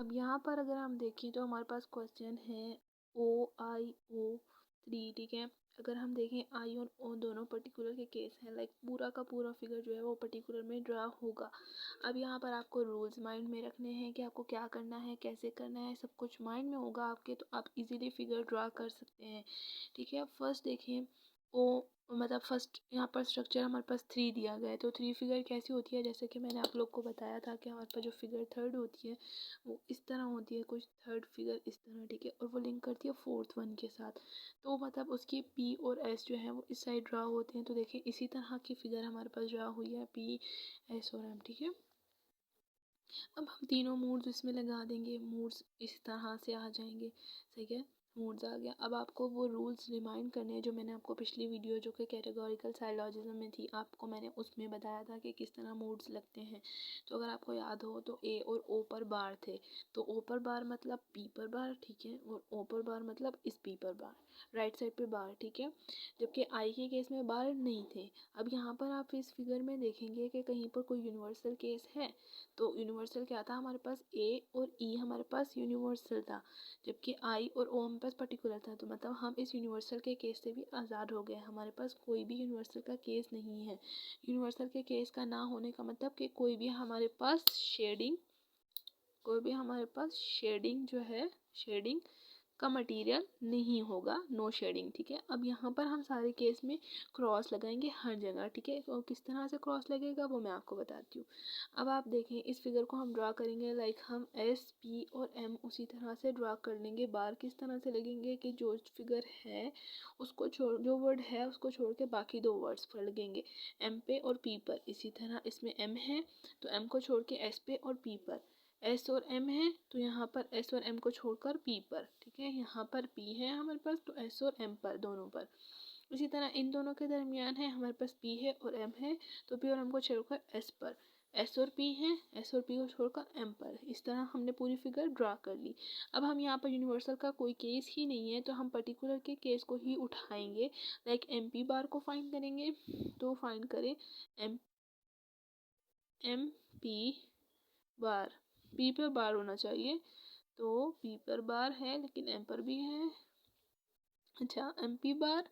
अब यहाँ पर अगर हम देखें तो हमारे पास क्वेश्चन है OIO3, ठीक है। अगर हम देखें आई और ओ दोनों पर्टिकुलर के केस हैं, लाइक पूरा का पूरा फिगर जो है वो पर्टिकुलर में ड्रा होगा। अब यहाँ पर आपको रूल्स माइंड में रखने हैं कि आपको क्या करना है, कैसे करना है, सब कुछ माइंड में होगा आपके, तो आप इजीली फिगर ड्रा कर सकते हैं, ठीक है। अब फर्स्ट देखें ओ, मतलब फर्स्ट यहाँ पर स्ट्रक्चर हमारे पास 3 दिया गया है, तो 3 फिगर कैसी होती है, जैसे कि मैंने आप लोग को बताया था कि हमारे पास जो फिगर थर्ड होती है वो इस तरह होती है, कुछ थर्ड फिगर इस तरह, ठीक है, और वो लिंक करती है फोर्थ वन के साथ। तो मतलब उसकी पी और एस जो है वो इस साइड ड्रा होते हैं, तो देखिए इसी तरह की फिगर हमारे पास ड्रा हुई है पी, एस और एम, ठीक है। अब हम तीनों मूड्स इसमें लगा देंगे, मूड्स इस तरह से आ जाएंगे, ठीक है, मूड्स आ गया। अब आपको वो रूल्स रिमाइंड करने हैं जो मैंने आपको पिछली वीडियो जो कि कैटेगोरिकल साइलॉजिज्म में थी, आपको मैंने उसमें बताया था कि किस तरह मूड्स लगते हैं। तो अगर आपको याद हो तो ए और ओ पर बार थे, तो ओ पर बार मतलब पी पर बार, ठीक है, और ओ पर बार मतलब इस पी पर बार, राइट साइड पे बार, ठीक है, जबकि आई के केस में बार नहीं थे। अब यहाँ पर आप इस फिगर में देखेंगे कि कहीं पर कोई यूनिवर्सल केस है, तो यूनिवर्सल क्या था हमारे पास, ए और ई हमारे पास यूनिवर्सल था, जबकि आई और ओ हमारे पास पर्टिकुलर था। तो मतलब हम इस यूनिवर्सल के केस से भी आज़ाद हो गए, हमारे पास कोई भी यूनिवर्सल का केस नहीं है। यूनिवर्सल के केस का ना होने का मतलब कि कोई भी हमारे पास शेडिंग जो है, शेडिंग का मटेरियल नहीं होगा, नो शेडिंग, ठीक है। अब यहाँ पर हम सारे केस में क्रॉस लगाएंगे हर जगह, ठीक है, और किस तरह से क्रॉस लगेगा वो मैं आपको बताती हूँ। अब आप देखें इस फिगर को हम ड्रा करेंगे, लाइक हम एस, पी और एम उसी तरह से ड्रा कर लेंगे। बार किस तरह से लगेंगे कि जो फिगर है उसको छोड़, जो वर्ड है उसको छोड़ के बाकी 2 वर्ड्स पर लगेंगे, एम पे और पी पर। इसी तरह इसमें एम है तो एम को छोड़ के एस पे और पी पर, एस और एम है तो यहाँ पर एस और एम को छोड़कर पी पर, ठीक है, यहाँ पर पी है हमारे पास तो एस और एम पर, दोनों पर। इसी तरह इन दोनों के दरमियान है हमारे पास पी है और एम है, तो पी और एम को छोड़कर एस पर, एस और पी है, एस और पी को छोड़कर एम पर। इस तरह हमने पूरी फिगर ड्रा कर ली। अब हम यहाँ पर यूनिवर्सल का कोई केस ही नहीं है तो हम पर्टिकुलर के केस को ही उठाएंगे, लाइक एम पी बार को फाइंड करेंगे, तो फाइंड करें एम पी बार, पी पर बार होना चाहिए, तो पी पर बार है लेकिन एम पर भी है, अच्छा एम पी बार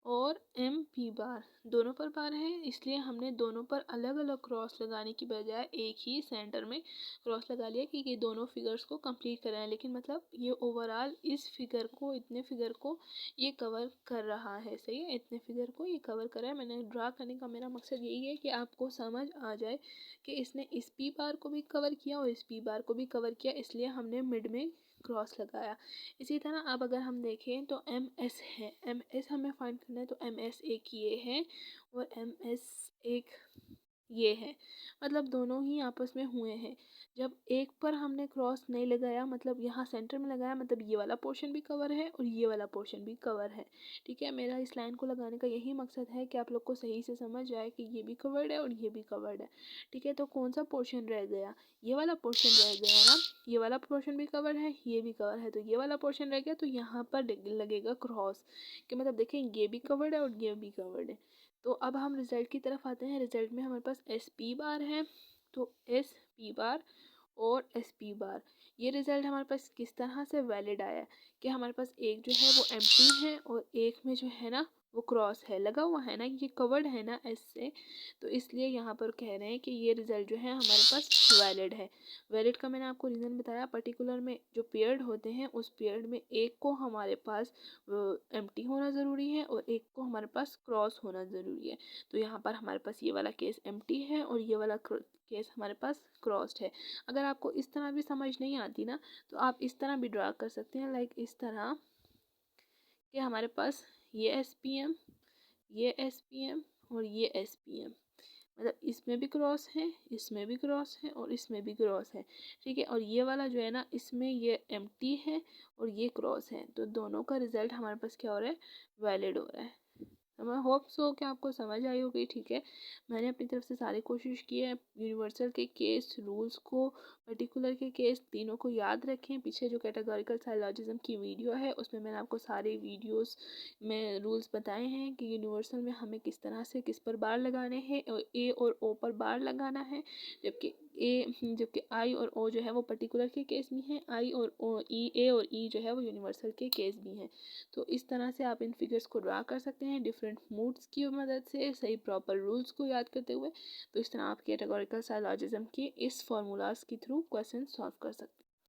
और एम पी बार दोनों पर बार है, इसलिए हमने दोनों पर अलग अलग क्रॉस लगाने की बजाय एक ही सेंटर में क्रॉस लगा लिया कि ये दोनों फिगर्स को कंप्लीट कराएं। लेकिन मतलब ये ओवरऑल इस फिगर को, इतने फिगर को ये कवर कर रहा है, सही है, इतने फिगर को ये कवर कर रहा है। मैंने ड्रा करने का मेरा मकसद यही है कि आपको समझ आ जाए कि इसने इस पी बार को भी कवर किया और इस पी बार को भी कवर किया, इसलिए हमने मिड में क्रॉस लगाया। इसी तरह अब अगर हम देखें तो एम एस है, एम एस हमें फाइंड करना है, तो एम एस एक ये है और एम एस एक ये है, मतलब दोनों ही आपस में हुए हैं। जब एक पर हमने क्रॉस नहीं लगाया, मतलब यहाँ सेंटर में लगाया, मतलब ये वाला पोर्शन भी कवर है और ये वाला पोर्शन भी कवर है, ठीक है। मेरा इस लाइन को लगाने का यही मकसद है कि आप लोग को सही से समझ जाए कि ये भी कवर्ड है और ये भी कवर्ड है, ठीक है। तो कौन सा पोर्शन रह गया, ये वाला पोर्शन रह गया ना, ये वाला पोर्शन भी कवर है, ये भी कवर है, तो ये वाला पोर्शन रह गया, तो यहाँ पर लगेगा क्रॉस, कि मतलब देखें ये भी कवर्ड है और ये भी कवर्ड है। तो अब हम रिजल्ट की तरफ आते हैं। रिजल्ट में हमारे पास एस पी बार है, तो एस पी बार और एस पी बार, ये रिजल्ट हमारे पास किस तरह से वैलिड आया है कि हमारे पास एक जो है वो एम्प्टी है और एक में जो है ना वो क्रॉस है, लगा हुआ है ना, ये कवर्ड है ना एस से, तो इसलिए यहाँ पर कह रहे हैं कि ये रिजल्ट जो है हमारे पास वैलिड है। वैलिड का मैंने आपको रीज़न बताया, पर्टिकुलर में जो पेयर्ड होते हैं उस पेयर्ड में एक को हमारे पास एम्प्टी होना ज़रूरी है और एक को हमारे पास क्रॉस होना ज़रूरी है। तो यहाँ पर हमारे पास ये वाला केस एम्प्टी है और ये वाला केस हमारे पास क्रॉस्ड है। अगर आपको इस तरह भी समझ नहीं आती ना तो आप इस तरह भी ड्रा कर सकते हैं, लाइक इस तरह कि हमारे पास ये एस पी एम, ये एस पी एम और ये एस पी एम, मतलब इसमें भी क्रॉस है, इसमें भी क्रॉस है और इसमें भी क्रॉस है, ठीक है। और ये वाला जो है ना इसमें ये एम्प्टी है और ये क्रॉस है, तो दोनों का रिजल्ट हमारे पास क्या हो रहा है, वैलिड हो रहा है। तो मैं होप सो कि आपको समझ आई होगी, ठीक है। मैंने अपनी तरफ से सारी कोशिश की है। यूनिवर्सल के केस, रूल्स को, पर्टिकुलर के केस, तीनों को याद रखें। पीछे जो कैटेगोरिकल साइलॉजिज्म की वीडियो है उसमें मैंने आपको सारे वीडियोस में रूल्स बताए हैं कि यूनिवर्सल में हमें किस तरह से किस पर बार लगाने हैं, और ए और ओ पर बार लगाना है, जबकि जबकि आई और ओ जो है वो पर्टिकुलर के केस में है, आई और ओ ई ए और ई जो है वो यूनिवर्सल के केस भी हैं। तो इस तरह से आप इन फिगर्स को ड्रा कर सकते हैं डिफरेंट मूड्स की मदद से, सही प्रॉपर रूल्स को याद करते हुए। तो इस तरह आप कैटेगोरिकल साइलॉजिज्म के इस फार्मूलाज के थ्रू क्वेश्चन सॉल्व कर सकते हैं।